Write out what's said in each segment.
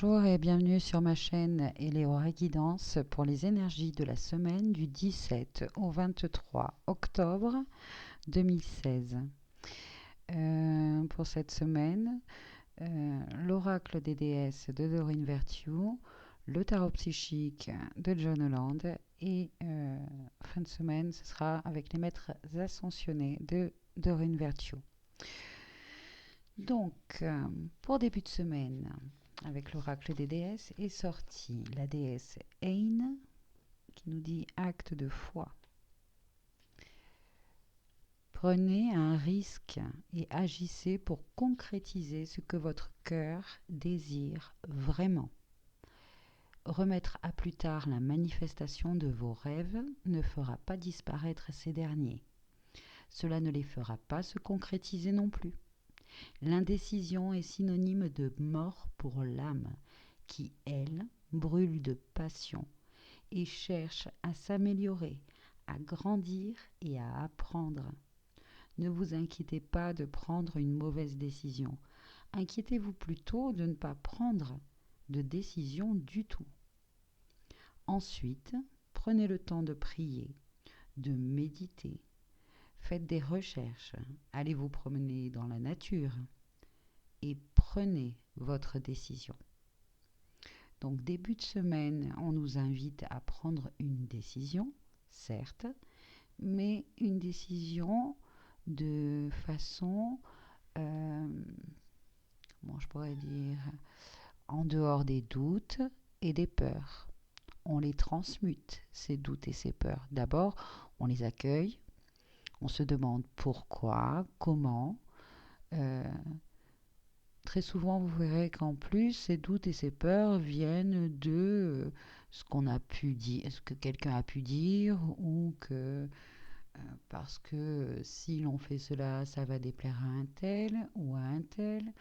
Bonjour et bienvenue sur ma chaîne Eleora Guidance pour les énergies de la semaine du 17 au 23 octobre 2016. Pour cette semaine, l'oracle des déesses de Doreen Virtue, le tarot psychique de John Holland et fin de semaine, ce sera avec les maîtres ascensionnés de Doreen Virtue. Donc, pour début de semaine, avec l'oracle des déesses, est sortie la déesse Ain, qui nous dit acte de foi. Prenez un risque et agissez pour concrétiser ce que votre cœur désire vraiment. Remettre à plus tard la manifestation de vos rêves ne fera pas disparaître ces derniers. Cela ne les fera pas se concrétiser non plus. L'indécision est synonyme de mort pour l'âme qui, elle, brûle de passion et cherche à s'améliorer, à grandir et à apprendre. Ne vous inquiétez pas de prendre une mauvaise décision. Inquiétez-vous plutôt de ne pas prendre de décision du tout. Ensuite, prenez le temps de prier, de méditer. Faites des recherches, allez vous promener dans la nature et prenez votre décision. Donc début de semaine, on nous invite à prendre une décision, certes, mais une décision de façon, comment je pourrais dire, en dehors des doutes et des peurs. On les transmute, ces doutes et ces peurs. D'abord, on les accueille, on se demande pourquoi, comment. Très souvent, vous verrez qu'en plus, ces doutes et ces peurs viennent de ce qu'on a pu dire, ce que quelqu'un a pu dire, ou que parce que si l'on fait cela, ça va déplaire à un tel ou à un tel.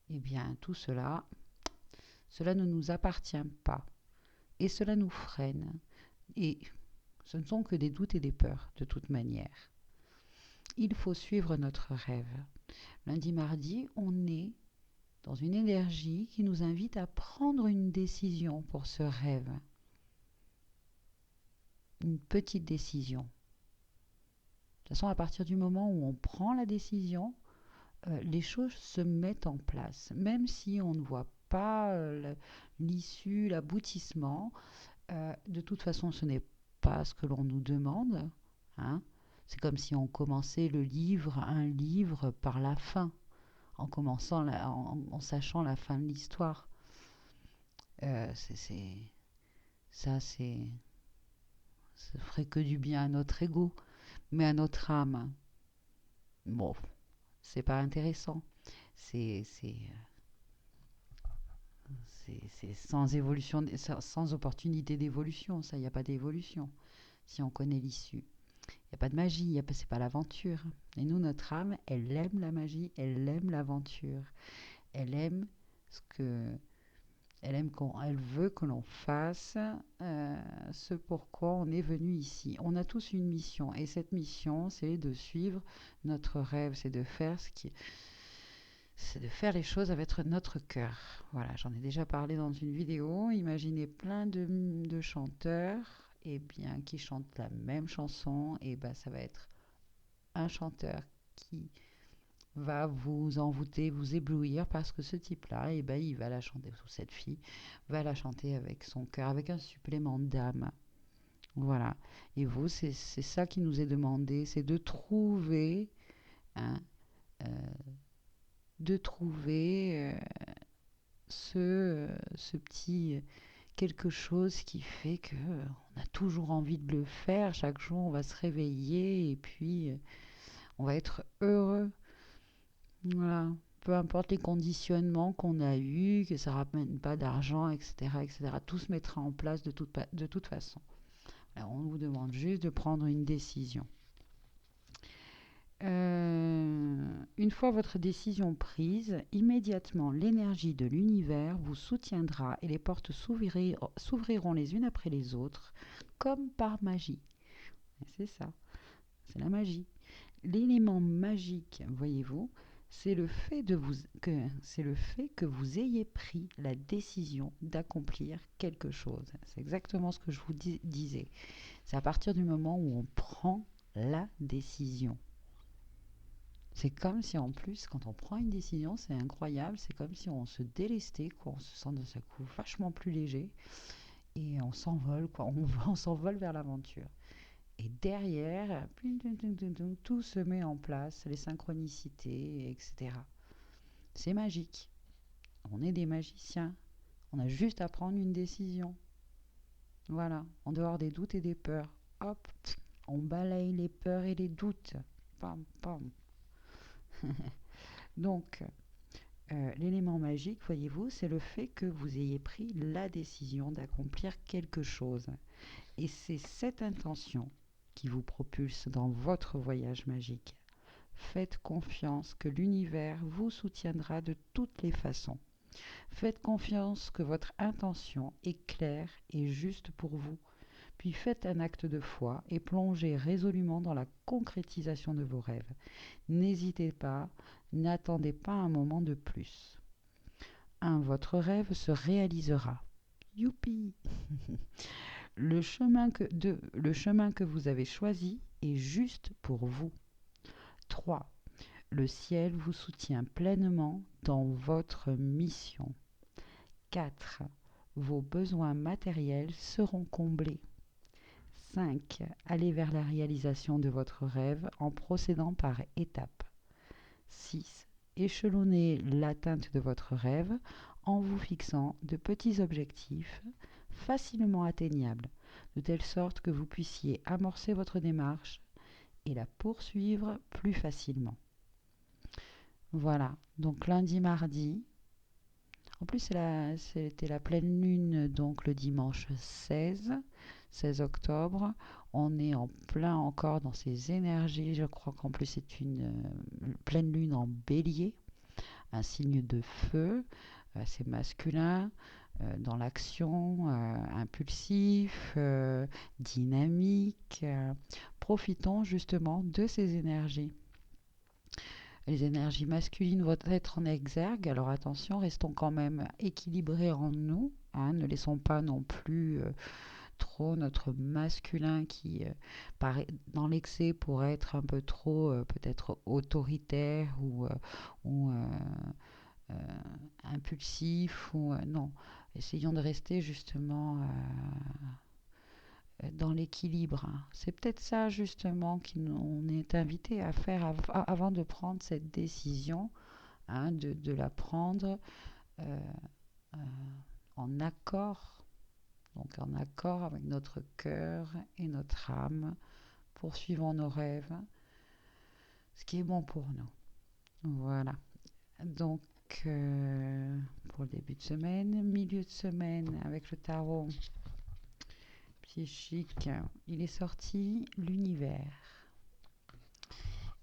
Eh bien, tout cela, cela ne nous appartient pas. Et cela nous freine. Et ce ne sont que des doutes et des peurs, de toute manière. Il faut suivre notre rêve. Lundi, mardi, on est dans une énergie qui nous invite à prendre une décision pour ce rêve. Une petite décision. De toute façon, à partir du moment où on prend la décision, les choses se mettent en place. Même si on ne voit pas l'issue, l'aboutissement, de toute façon, ce n'est pas ce que l'on nous demande. Hein. C'est comme si on commençait un livre par la fin, en commençant en sachant la fin de l'histoire. Ça ferait que du bien à notre ego, mais à notre âme, bon, c'est pas intéressant. C'est sans évolution, sans opportunité d'évolution. Ça, il n'y a pas d'évolution si on connaît l'issue. Il n'y a pas de magie, c'est pas l'aventure. Et nous, notre âme, elle aime la magie, elle aime l'aventure. Elle aime elle veut que l'on fasse ce pourquoi on est venu ici. On a tous une mission, et cette mission, c'est de suivre notre rêve, c'est de faire les choses avec notre cœur. Voilà, j'en ai déjà parlé dans une vidéo. Imaginez plein de chanteurs, qui chantent la même chanson, et ça va être un chanteur qui va vous envoûter, vous éblouir, parce que ce type-là, il va la chanter, ou cette fille va la chanter avec son cœur, avec un supplément d'âme. Voilà. Et vous, c'est ça qui nous est demandé, c'est de trouver, hein, ce petit quelque chose qui fait que on a toujours envie de le faire. Chaque jour, on va se réveiller et puis on va être heureux. Voilà. Peu importe les conditionnements qu'on a eus, que ça ne ramène pas d'argent, etc., etc., tout se mettra en place de toute façon. Alors, on vous demande juste de prendre une décision. Une fois votre décision prise, immédiatement l'énergie de l'univers vous soutiendra et les portes s'ouvriront les unes après les autres, comme par magie. Et c'est ça, c'est la magie. L'élément magique, voyez-vous, c'est le fait que vous ayez pris la décision d'accomplir quelque chose. C'est exactement ce que je vous disais. C'est à partir du moment où on prend la décision. C'est comme si en plus, quand on prend une décision, c'est incroyable, c'est comme si on se délestait, quoi. On se sent d'un seul coup vachement plus léger et on s'envole, quoi. On s'envole vers l'aventure. Et derrière, tout se met en place, les synchronicités, etc. C'est magique. On est des magiciens. On a juste à prendre une décision. Voilà, en dehors des doutes et des peurs. Hop, on balaye les peurs et les doutes. Pam, pam. Donc, l'élément magique, voyez-vous, c'est le fait que vous ayez pris la décision d'accomplir quelque chose. Et c'est cette intention qui vous propulse dans votre voyage magique. Faites confiance que l'univers vous soutiendra de toutes les façons. Faites confiance que votre intention est claire et juste pour vous. Puis faites un acte de foi et plongez résolument dans la concrétisation de vos rêves. N'hésitez pas, n'attendez pas un moment de plus. Votre rêve se réalisera. Youpi! Le chemin que vous avez choisi est juste pour vous. 3. Le ciel vous soutient pleinement dans votre mission. 4. Vos besoins matériels seront comblés. 5. Allez vers la réalisation de votre rêve en procédant par étapes. 6. Échelonnez l'atteinte de votre rêve en vous fixant de petits objectifs facilement atteignables, de telle sorte que vous puissiez amorcer votre démarche et la poursuivre plus facilement. Voilà, donc lundi, mardi. En plus, c'était la pleine lune, donc le dimanche 16 octobre. On est en plein encore dans ces énergies. Je crois qu'en plus, c'est une pleine lune en bélier, un signe de feu, assez masculin, dans l'action, impulsif, dynamique. Profitons justement de ces énergies. Les énergies masculines vont être en exergue, alors attention, restons quand même équilibrés en nous, hein, ne laissons pas non plus trop notre masculin qui paraît dans l'excès pour être un peu trop peut-être autoritaire ou impulsif ou non. Essayons de rester justement dans l'équilibre. C'est peut-être ça justement qu'on est invité à faire avant de prendre cette décision, hein, de la prendre euh, euh, en accord, donc en accord avec notre cœur et notre âme, poursuivons nos rêves, ce qui est bon pour nous. Voilà. Donc, pour le début de semaine, milieu de semaine, avec le tarot psychique, il est sorti l'univers.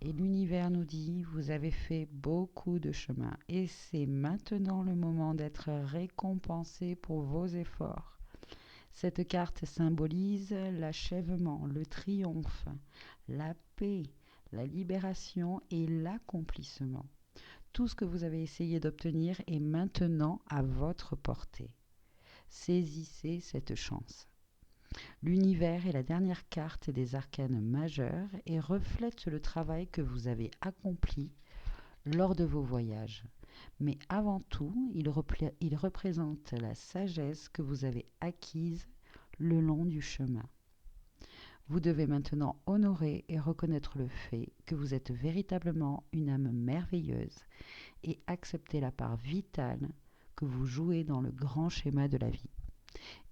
Et l'univers nous dit, vous avez fait beaucoup de chemin et c'est maintenant le moment d'être récompensé pour vos efforts. Cette carte symbolise l'achèvement, le triomphe, la paix, la libération et l'accomplissement. Tout ce que vous avez essayé d'obtenir est maintenant à votre portée. Saisissez cette chance. L'univers est la dernière carte des arcanes majeurs et reflète le travail que vous avez accompli lors de vos voyages. Mais avant tout, il représente la sagesse que vous avez acquise le long du chemin. Vous devez maintenant honorer et reconnaître le fait que vous êtes véritablement une âme merveilleuse et accepter la part vitale que vous jouez dans le grand schéma de la vie.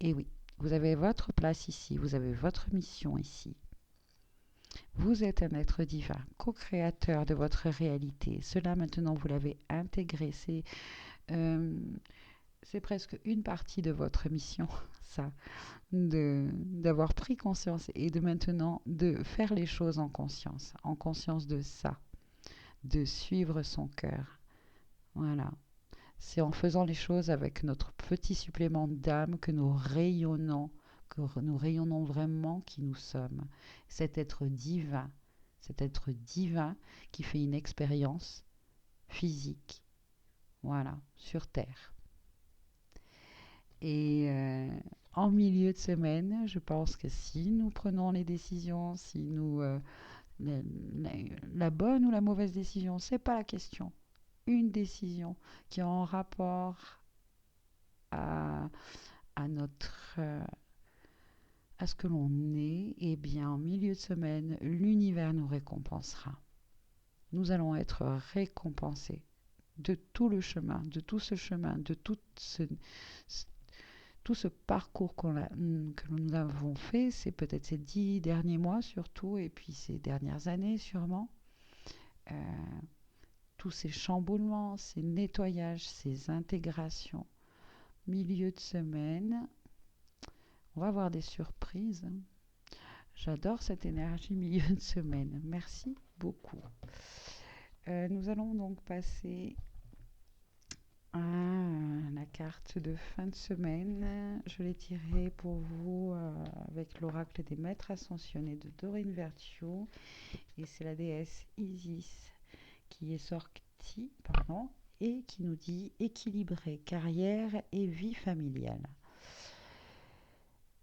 Et oui, vous avez votre place ici, vous avez votre mission ici. Vous êtes un être divin, co-créateur de votre réalité. Cela maintenant, vous l'avez intégré. C'est presque une partie de votre mission, ça, d'avoir pris conscience et de maintenant de faire les choses en conscience de ça, de suivre son cœur. Voilà. C'est en faisant les choses avec notre petit supplément d'âme que nous rayonnons vraiment qui nous sommes. Cet être divin qui fait une expérience physique, voilà, sur Terre. Et en milieu de semaine, je pense que si nous prenons les décisions, si nous la, la bonne ou la mauvaise décision, c'est pas la question. Une décision qui est en rapport à, à notre à ce que l'on est, et bien en milieu de semaine, l'univers nous récompensera. Nous allons être récompensés de tout le chemin, de tout ce chemin, de tout ce parcours que nous avons fait, c'est peut-être ces 10 derniers mois surtout, et puis ces dernières années sûrement. Euh, tous ces chamboulements, ces nettoyages, ces intégrations. Milieu de semaine, on va avoir des surprises. J'adore cette énergie milieu de semaine. Merci beaucoup. Nous allons donc passer à la carte de fin de semaine. Je l'ai tirée pour vous avec l'oracle des maîtres ascensionnés de Doreen Virtue. Et c'est la déesse Isis qui est sortie, et qui nous dit équilibrer carrière et vie familiale.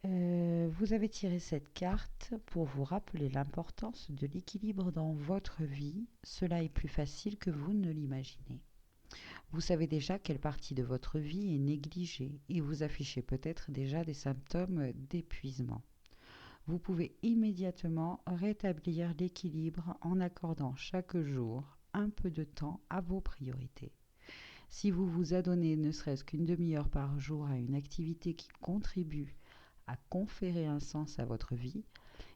Vous avez tiré cette carte pour vous rappeler l'importance de l'équilibre dans votre vie. Cela est plus facile que vous ne l'imaginez. Vous savez déjà quelle partie de votre vie est négligée et vous affichez peut-être déjà des symptômes d'épuisement. Vous pouvez immédiatement rétablir l'équilibre en accordant chaque jour un peu de temps à vos priorités. Si vous vous adonnez ne serait-ce qu'une demi-heure par jour à une activité qui contribue à conférer un sens à votre vie,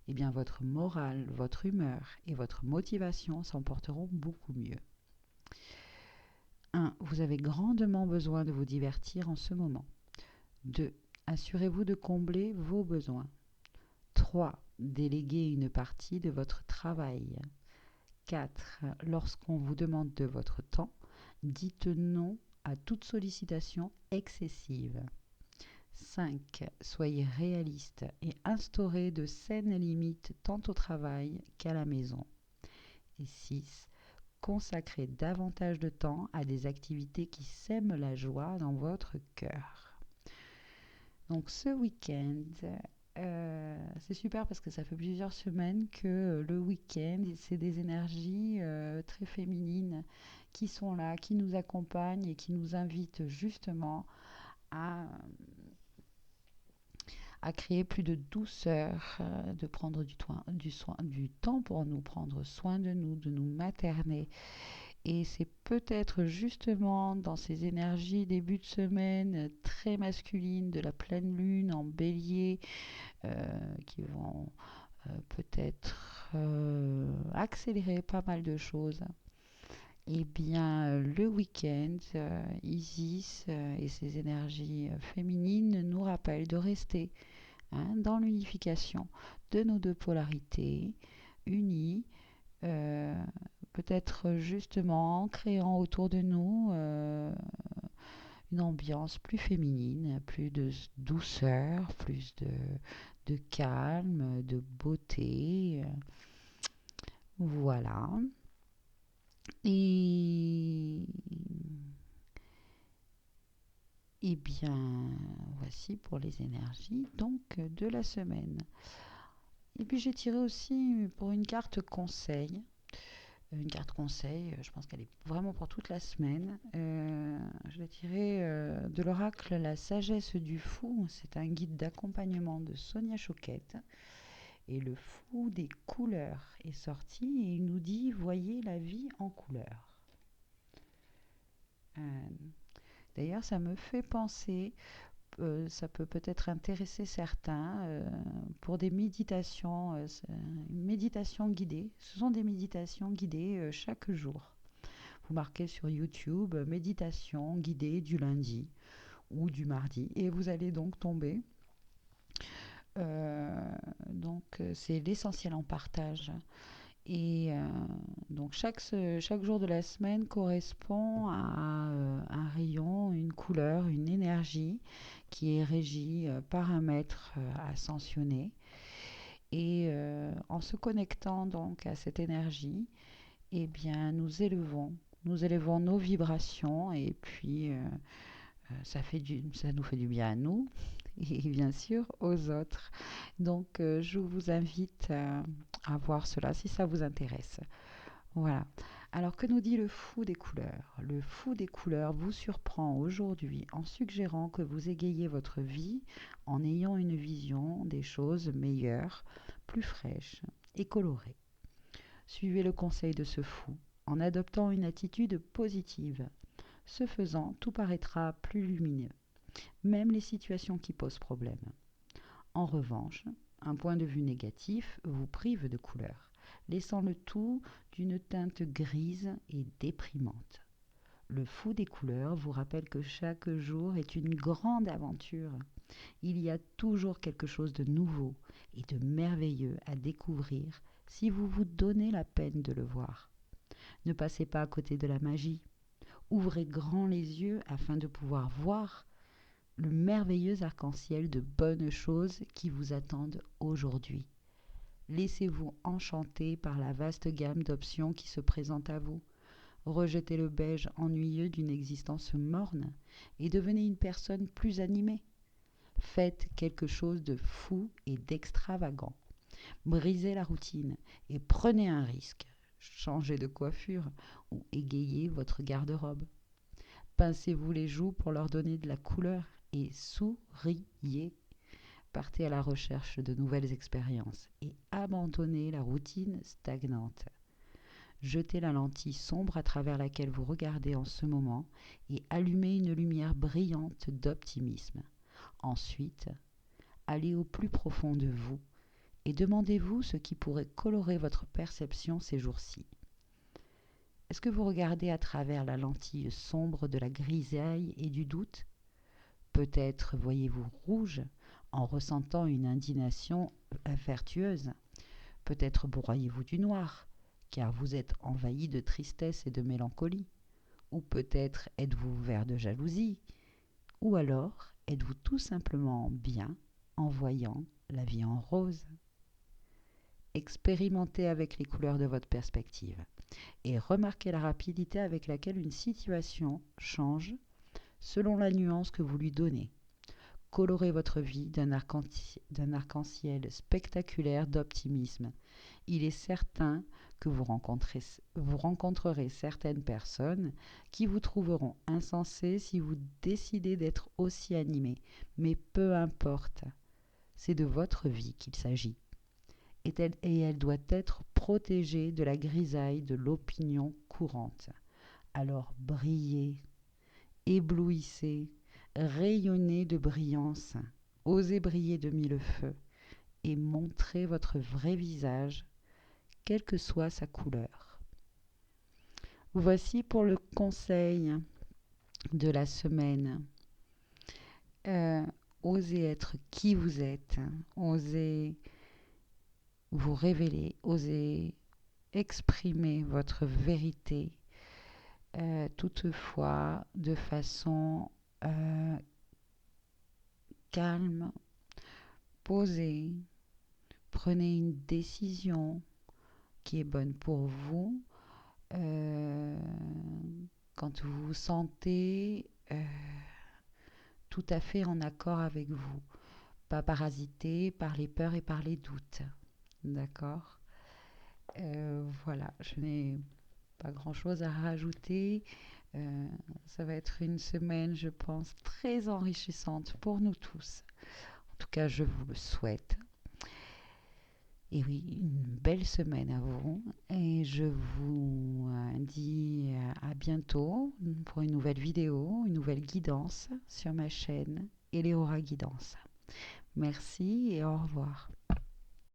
eh bien votre morale, votre humeur et votre motivation s'en porteront beaucoup mieux. 1. Vous avez grandement besoin de vous divertir en ce moment. 2. Assurez-vous de combler vos besoins. 3. Déléguez une partie de votre travail. 4. Lorsqu'on vous demande de votre temps, dites non à toute sollicitation excessive. 5. Soyez réaliste et instaurez de saines limites tant au travail qu'à la maison. Et 6. Consacrez davantage de temps à des activités qui sèment la joie dans votre cœur. Donc ce week-end, c'est super parce que ça fait plusieurs semaines que le week-end, c'est des énergies très féminines qui sont là, qui nous accompagnent et qui nous invitent justement à créer plus de douceur, de prendre du temps pour nous, prendre soin de nous materner. Et c'est peut-être justement dans ces énergies début de semaine très masculines de la pleine lune en bélier qui vont peut-être accélérer pas mal de choses. Et bien le week-end, Isis et ses énergies féminines nous rappellent de rester dans l'unification de nos deux polarités, unies, peut-être justement en créant autour de nous une ambiance plus féminine, plus de douceur, plus de calme, de beauté. Voilà. Et bien, voici pour les énergies donc de la semaine. Et puis j'ai tiré aussi pour une carte conseil. Une carte conseil, je pense qu'elle est vraiment pour toute la semaine. Je l'ai tiré de l'oracle La sagesse du fou. C'est un guide d'accompagnement de Sonia Choquette. Et le fou des couleurs est sorti et il nous dit voyez la vie en couleurs. D'ailleurs, ça me fait penser, ça peut peut-être intéresser certains pour des méditations, une méditation guidée. Ce sont des méditations guidées chaque jour. Vous marquez sur YouTube méditation guidée du lundi ou du mardi et vous allez donc tomber. C'est l'essentiel en partage. Et donc chaque jour de la semaine correspond à un rayon, une couleur, une énergie qui est régie par un maître ascensionné. Et en se connectant donc à cette énergie, eh bien nous élevons nous élevons nos vibrations et puis ça nous fait du bien à nous et bien sûr aux autres. Donc, je vous invite à voir cela si ça vous intéresse. Voilà. Alors, que nous dit le fou des couleurs? Le fou des couleurs vous surprend aujourd'hui en suggérant que vous égayez votre vie en ayant une vision des choses meilleures, plus fraîches et colorées. Suivez le conseil de ce fou en adoptant une attitude positive. Ce faisant, tout paraîtra plus lumineux, même les situations qui posent problème. En revanche, un point de vue négatif vous prive de couleur, laissant le tout d'une teinte grise et déprimante. Le fou des couleurs vous rappelle que chaque jour est une grande aventure. Il y a toujours quelque chose de nouveau et de merveilleux à découvrir si vous vous donnez la peine de le voir. Ne passez pas à côté de la magie. Ouvrez grand les yeux afin de pouvoir voir le merveilleux arc-en-ciel de bonnes choses qui vous attendent aujourd'hui. Laissez-vous enchanter par la vaste gamme d'options qui se présentent à vous. Rejetez le beige ennuyeux d'une existence morne et devenez une personne plus animée. Faites quelque chose de fou et d'extravagant. Brisez la routine et prenez un risque. Changez de coiffure ou égayez votre garde-robe. Pincez-vous les joues pour leur donner de la couleur et souriez. Partez à la recherche de nouvelles expériences et abandonnez la routine stagnante. Jetez la lentille sombre à travers laquelle vous regardez en ce moment et allumez une lumière brillante d'optimisme. Ensuite, allez au plus profond de vous et demandez-vous ce qui pourrait colorer votre perception ces jours-ci. Est-ce que vous regardez à travers la lentille sombre de la grisaille et du doute? Peut-être voyez-vous rouge en ressentant une indignation vertueuse. Peut-être broyez-vous du noir, car vous êtes envahi de tristesse et de mélancolie. Ou peut-être êtes-vous vert de jalousie. Ou alors êtes-vous tout simplement bien en voyant la vie en rose. Expérimentez avec les couleurs de votre perspective et remarquez la rapidité avec laquelle une situation change selon la nuance que vous lui donnez. Colorez votre vie d'un arc-en-ciel spectaculaire d'optimisme. Il est certain que vous rencontrerez certaines personnes qui vous trouveront insensé si vous décidez d'être aussi animé. Mais peu importe, c'est de votre vie qu'il s'agit. Et elle doit être protégée de la grisaille de l'opinion courante. Alors brillez, éblouissez, rayonnez de brillance, osez briller de mille feux et montrez votre vrai visage, quelle que soit sa couleur. Voici pour le conseil de la semaine. Osez être qui vous êtes, osez vous révéler, osez exprimer votre vérité, toutefois de façon calme, posée. Prenez une décision qui est bonne pour vous. Quand vous vous sentez tout à fait en accord avec vous, pas parasité par les peurs et par les doutes. D'accord? Voilà, je n'ai pas grand-chose à rajouter. Ça va être une semaine, je pense, très enrichissante pour nous tous. En tout cas, je vous le souhaite. Et oui, une belle semaine à vous. Et je vous dis à bientôt pour une nouvelle vidéo, une nouvelle guidance sur ma chaîne Eleora Guidance. Merci et au revoir.